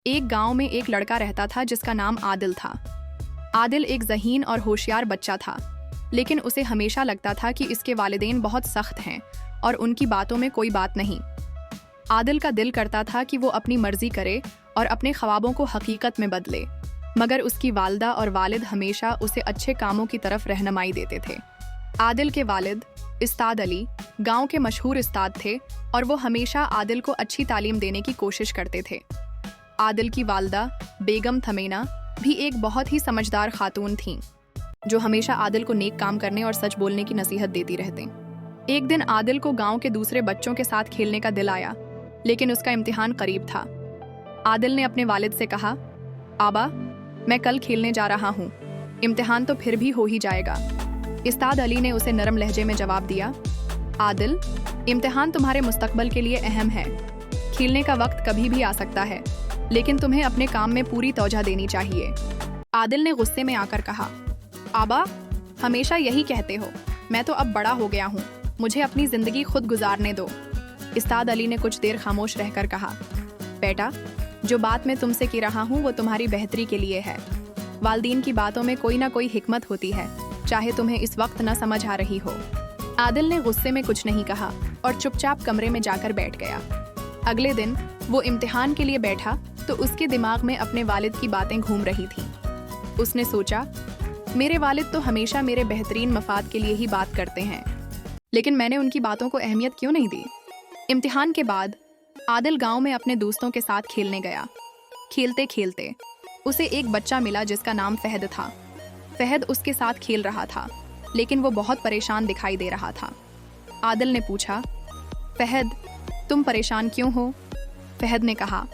ایک गांव में एक लड़का रहता था जिसका नाम आदिल था। आदिल एक ज़हीन और होशियार बच्चा था, लेकिन उसे हमेशा लगता था कि इसके वालिदैन बहुत सख्त हैं और उनकी बातों में कोई बात नहीं। आदिल का दिल करता था कि वो अपनी मर्जी करे और अपने ख्वाबों को हकीकत में बदले, मगर उसकी वालिदा और वालिद हमेशा उसे अच्छे कामों की तरफ रहनुमाई देते थे। आदिल के वालिद उस्ताद अली गांव के मशहूर उस्ताद थे और वो हमेशा आदिल को अच्छी तालीम देने की कोशिश करते थे। आदिल की वालिदा बेगम थमीना भी एक बहुत ही समझदार खातून थीं, जो हमेशा आदिल को नेक काम करने और सच बोलने की नसीहत देती रहते। एक दिन आदिल को गांव के दूसरे बच्चों के साथ खेलने का दिल आया, लेकिन उसका इम्तिहान करीब था। आदिल ने अपने वालिद से कहा, आबा, मैं कल खेलने जा रहा हूँ, इम्तिहान तो फिर भी हो ही जाएगा। उस्ताद अली ने उसे नरम लहजे में जवाब दिया, आदिल, इम्तिहान तुम्हारे मुस्तकबल के लिए अहम है। खेलने का वक्त कभी भी आ सकता है, लेकिन तुम्हें अपने काम में पूरी तवज्जो देनी चाहिए। आदिल ने गुस्से में आकर कहा, आबा, हमेशा यही कहते हो, मैं तो अब बड़ा हो गया हूँ, मुझे अपनी ज़िंदगी खुद गुजारने दो। उस्ताद अली ने कुछ देर खामोश रहकर कहा, बेटा, जो बात मैं तुमसे कह रहा हूँ वो तुम्हारी बेहतरी के लिए है। वालिदैन की बातों में कोई ना कोई हिकमत होती है, चाहे तुम्हें इस वक्त न समझ आ रही हो। आदिल ने गुस्से में कुछ नहीं कहा और चुपचाप कमरे में जाकर बैठ गया। अगले दिन वो इम्तिहान के लिए बैठा तो उसके दिमाग में अपने वालिद की बातें घूम रही थीं। उसने सोचा, मेरे वालिद तो हमेशा मेरे बेहतरीन मफाद के लिए ही बात करते हैं, लेकिन मैंने उनकी बातों को अहमियत क्यों नहीं दी। इम्तिहान के बाद आदिल गांव में अपने दोस्तों के साथ खेलने गया। खेलते खेलते उसे एक बच्चा मिला जिसका नाम फहद था। फहद उसके साथ खेल रहा था, लेकिन वो बहुत परेशान दिखाई दे रहा था। आदिल ने पूछा, फहद, तुम परेशान क्यों हो? फहद ने कहा,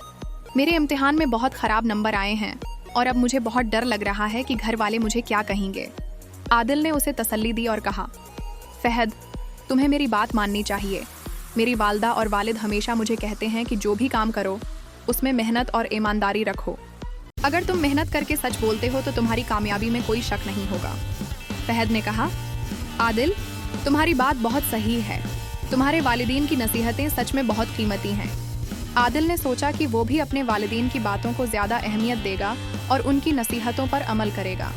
मेरे इम्तिहान में बहुत ख़राब नंबर आए हैं और अब मुझे बहुत डर लग रहा है कि घर वाले मुझे क्या कहेंगे। आदिल ने उसे तसल्ली दी और कहा, फहद, तुम्हें मेरी बात माननी चाहिए। मेरी वालिदा और वालिद हमेशा मुझे कहते हैं कि जो भी काम करो उसमें मेहनत और ईमानदारी रखो। अगर तुम मेहनत करके सच बोलते हो तो तुम्हारी कामयाबी में कोई शक नहीं होगा। फहद ने कहा, आदिल, तुम्हारी बात बहुत सही है, तुम्हारे वालिदैन की नसीहतें सच में बहुत कीमती हैं। आदिल ने सोचा कि वो भी अपने वालिदैन की बातों को ज़्यादा अहमियत देगा और उनकी नसीहतों पर अमल करेगा।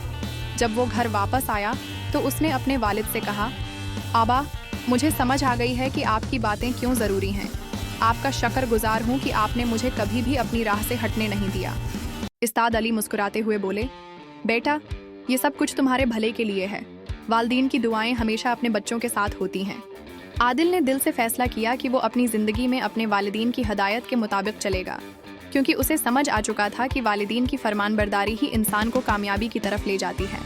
जब वो घर वापस आया तो उसने अपने वालिद से कहा, आबा, मुझे समझ आ गई है कि आपकी बातें क्यों ज़रूरी हैं। आपका शुक्रगुजार हूँ कि आपने मुझे कभी भी अपनी राह से हटने नहीं दिया। उस्ताद अली मुस्कुराते हुए बोले, बेटा, ये सब कुछ तुम्हारे भले के लिए है। वालिदैन की दुआएं हमेशा अपने बच्चों के साथ होती हैं। आदिल ने दिल से फैसला किया कि वो अपनी ज़िंदगी में अपने वालिदैन की हदायत के मुताबिक चलेगा, क्योंकि उसे समझ आ चुका था कि वालिदैन की फरमानबरदारी ही इंसान को कामयाबी की तरफ ले जाती है।